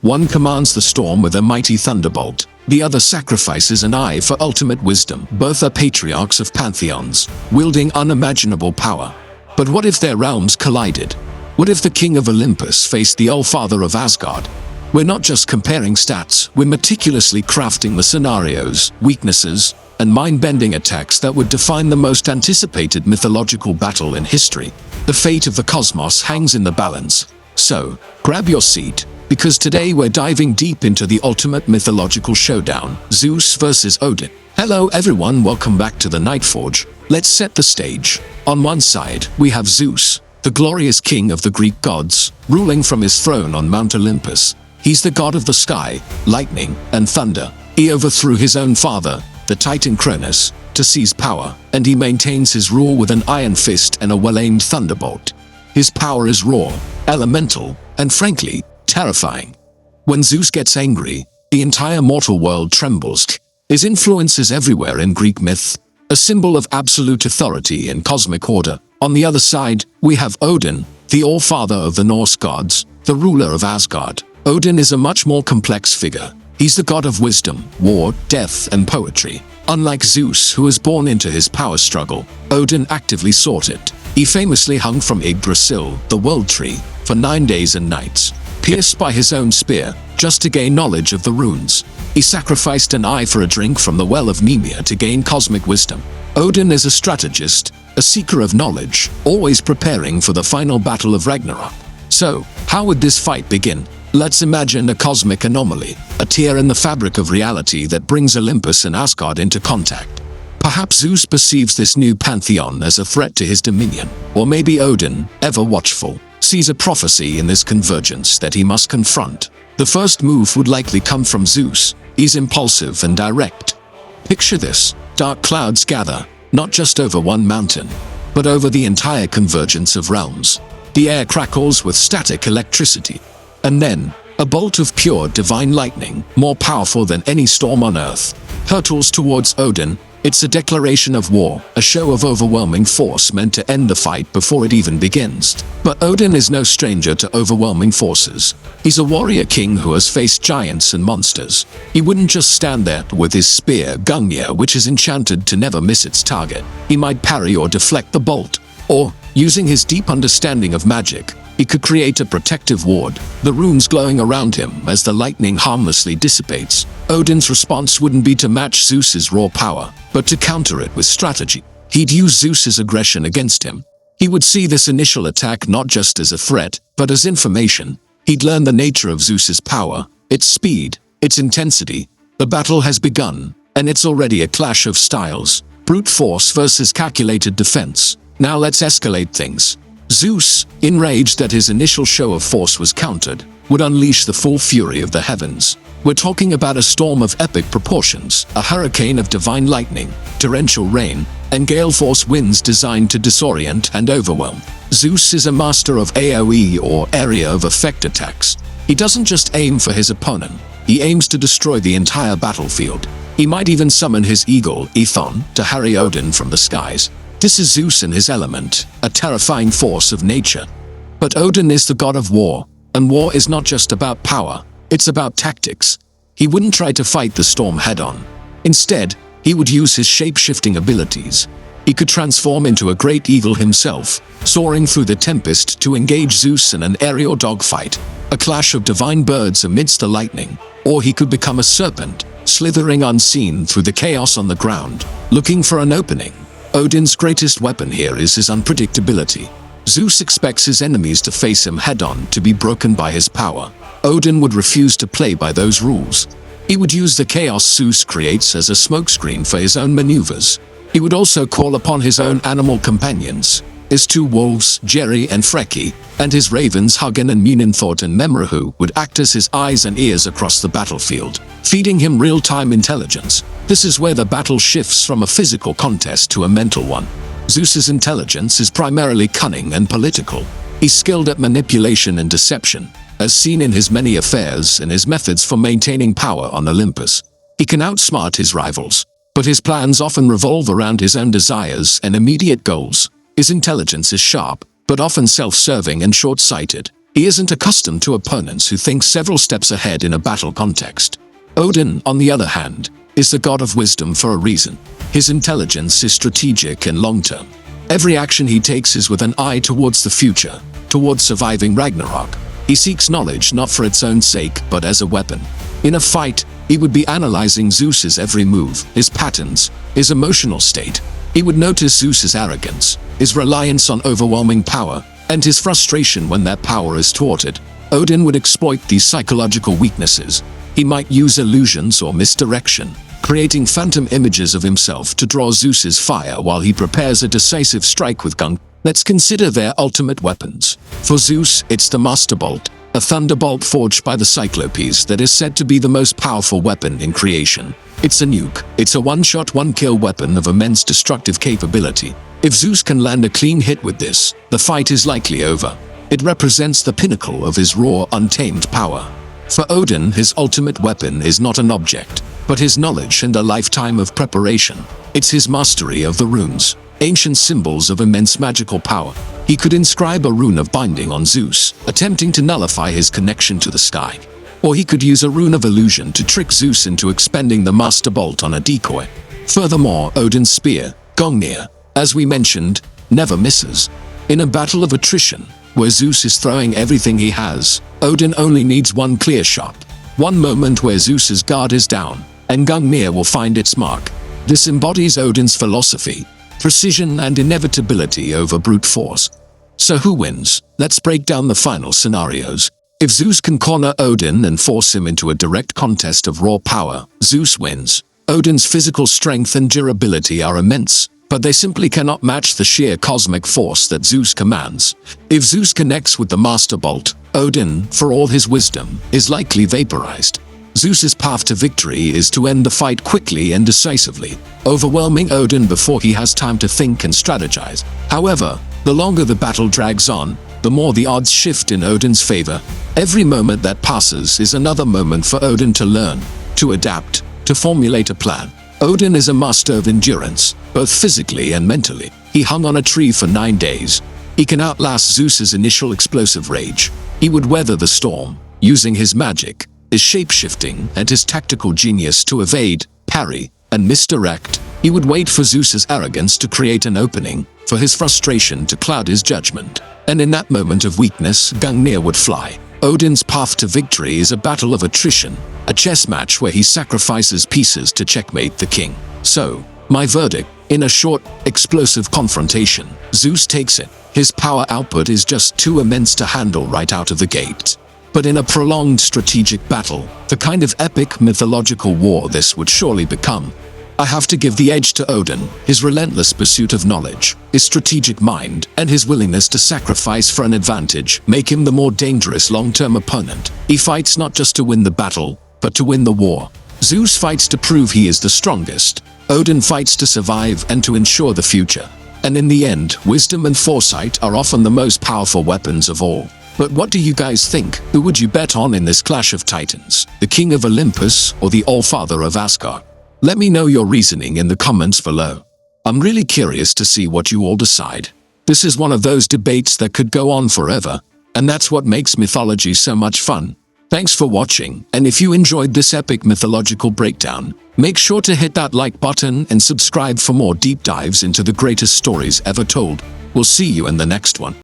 One commands the storm with a mighty thunderbolt. The other sacrifices an eye for ultimate wisdom. Both are patriarchs of pantheons, wielding unimaginable power. But what if their realms collided? What if the king of Olympus faced the All-Father of Asgard? We're not just comparing stats, we're meticulously crafting the scenarios, weaknesses, and mind-bending attacks that would define the most anticipated mythological battle in history. The fate of the cosmos hangs in the balance. So, grab your seat, because today we're diving deep into the ultimate mythological showdown, Zeus versus Odin. Hello everyone, welcome back to the Nightforge. Let's set the stage. On one side, we have Zeus, the glorious king of the Greek gods, ruling from his throne on Mount Olympus. He's the god of the sky, lightning, and thunder. He overthrew his own father, the Titan Cronus, to seize power, and he maintains his rule with an iron fist and a well-aimed thunderbolt. His power is raw, elemental, and frankly, terrifying. When Zeus gets angry, the entire mortal world trembles. His influence is everywhere in Greek myth, a symbol of absolute authority and cosmic order. On the other side, we have Odin, the All-Father of the Norse gods, the ruler of Asgard. Odin is a much more complex figure. He's the god of wisdom, war, death, and poetry. Unlike Zeus, who was born into his power struggle, Odin actively sought it. He famously hung from Yggdrasil, the world tree, for 9 days and nights, pierced by his own spear, just to gain knowledge of the runes. He sacrificed an eye for a drink from the well of Nemea to gain cosmic wisdom. Odin is a strategist, a seeker of knowledge, always preparing for the final battle of Ragnarok. So, how would this fight begin? Let's imagine a cosmic anomaly, a tear in the fabric of reality that brings Olympus and Asgard into contact. Perhaps Zeus perceives this new pantheon as a threat to his dominion, or maybe Odin, ever watchful, sees a prophecy in this convergence that he must confront. The first move would likely come from Zeus. He's impulsive and direct. Picture this: dark clouds gather, not just over one mountain, but over the entire convergence of realms. The air crackles with static electricity. And then, a bolt of pure divine lightning, more powerful than any storm on Earth, hurtles towards Odin. It's a declaration of war, a show of overwhelming force meant to end the fight before it even begins. But Odin is no stranger to overwhelming forces. He's a warrior king who has faced giants and monsters. He wouldn't just stand there with his spear, Gungnir, which is enchanted to never miss its target. He might parry or deflect the bolt, or, using his deep understanding of magic, he could create a protective ward, the runes glowing around him as the lightning harmlessly dissipates. Odin's response wouldn't be to match Zeus's raw power, but to counter it with strategy. He'd use Zeus's aggression against him. He would see this initial attack not just as a threat, but as information. He'd learn the nature of Zeus's power, its speed, its intensity. The battle has begun, and it's already a clash of styles. Brute force versus calculated defense. Now let's escalate things. Zeus, enraged that his initial show of force was countered, would unleash the full fury of the heavens. We're talking about a storm of epic proportions, a hurricane of divine lightning, torrential rain, and gale-force winds designed to disorient and overwhelm. Zeus is a master of AoE, or area of effect attacks. He doesn't just aim for his opponent, he aims to destroy the entire battlefield. He might even summon his eagle, Aethon, to harry Odin from the skies. This is Zeus in his element, a terrifying force of nature. But Odin is the god of war, and war is not just about power, it's about tactics. He wouldn't try to fight the storm head-on. Instead, he would use his shape-shifting abilities. He could transform into a great eagle himself, soaring through the tempest to engage Zeus in an aerial dogfight, a clash of divine birds amidst the lightning. Or he could become a serpent, slithering unseen through the chaos on the ground, looking for an opening. Odin's greatest weapon here is his unpredictability. Zeus expects his enemies to face him head-on, to be broken by his power. Odin would refuse to play by those rules. He would use the chaos Zeus creates as a smokescreen for his own maneuvers. He would also call upon his own animal companions, his two wolves, Jerry and Freki, and his ravens Hugin and Munithort and Memrahu would act as his eyes and ears across the battlefield, feeding him real-time intelligence. This is where the battle shifts from a physical contest to a mental one. Zeus's intelligence is primarily cunning and political. He's skilled at manipulation and deception, as seen in his many affairs and his methods for maintaining power on Olympus. He can outsmart his rivals, but his plans often revolve around his own desires and immediate goals. His intelligence is sharp, but often self-serving and short-sighted. He isn't accustomed to opponents who think several steps ahead in a battle context. Odin, on the other hand, is the god of wisdom for a reason. His intelligence is strategic and long-term. Every action he takes is with an eye towards the future, towards surviving Ragnarok. He seeks knowledge not for its own sake, but as a weapon. In a fight, he would be analyzing Zeus's every move, his patterns, his emotional state. He would notice Zeus's arrogance, his reliance on overwhelming power, and his frustration when that power is thwarted. Odin would exploit these psychological weaknesses. He might use illusions or misdirection, creating phantom images of himself to draw Zeus's fire while he prepares a decisive strike with Gung. Let's consider their ultimate weapons. For Zeus, it's the Master Bolt, a thunderbolt forged by the Cyclopes that is said to be the most powerful weapon in creation. It's a nuke. It's a one-shot, one-kill weapon of immense destructive capability. If Zeus can land a clean hit with this, the fight is likely over. It represents the pinnacle of his raw, untamed power. For Odin, his ultimate weapon is not an object, but his knowledge and a lifetime of preparation. It's his mastery of the runes, ancient symbols of immense magical power. He could inscribe a rune of binding on Zeus, attempting to nullify his connection to the sky. Or he could use a rune of illusion to trick Zeus into expending the Master Bolt on a decoy. Furthermore, Odin's spear, Gungnir, as we mentioned, never misses. In a battle of attrition, where Zeus is throwing everything he has, Odin only needs one clear shot. One moment where Zeus's guard is down, and Gungnir will find its mark. This embodies Odin's philosophy, precision and inevitability over brute force. So who wins? Let's break down the final scenarios. If Zeus can corner Odin and force him into a direct contest of raw power, Zeus wins. Odin's physical strength and durability are immense, but they simply cannot match the sheer cosmic force that Zeus commands. If Zeus connects with the Master Bolt, Odin, for all his wisdom, is likely vaporized. Zeus's path to victory is to end the fight quickly and decisively, overwhelming Odin before he has time to think and strategize. However, the longer the battle drags on, the more the odds shift in Odin's favor. Every moment that passes is another moment for Odin to learn, to adapt, to formulate a plan. Odin is a master of endurance, both physically and mentally. He hung on a tree for 9 days. He can outlast Zeus's initial explosive rage. He would weather the storm, using his magic, his shape-shifting, and his tactical genius to evade, parry, and misdirect. He would wait for Zeus's arrogance to create an opening, for his frustration to cloud his judgment. And in that moment of weakness, Gungnir would fly. Odin's path to victory is a battle of attrition, a chess match where he sacrifices pieces to checkmate the king. So, my verdict, in a short, explosive confrontation, Zeus takes it. His power output is just too immense to handle right out of the gate. But in a prolonged strategic battle, the kind of epic mythological war this would surely become, I have to give the edge to Odin. His relentless pursuit of knowledge, his strategic mind, and his willingness to sacrifice for an advantage make him the more dangerous long-term opponent. He fights not just to win the battle, but to win the war. Zeus fights to prove he is the strongest. Odin fights to survive and to ensure the future. And in the end, wisdom and foresight are often the most powerful weapons of all. But what do you guys think? Who would you bet on in this clash of titans? The king of Olympus or the All-Father of Asgard? Let me know your reasoning in the comments below. I'm really curious to see what you all decide. This is one of those debates that could go on forever, and that's what makes mythology so much fun. Thanks for watching, and if you enjoyed this epic mythological breakdown, make sure to hit that like button and subscribe for more deep dives into the greatest stories ever told. We'll see you in the next one.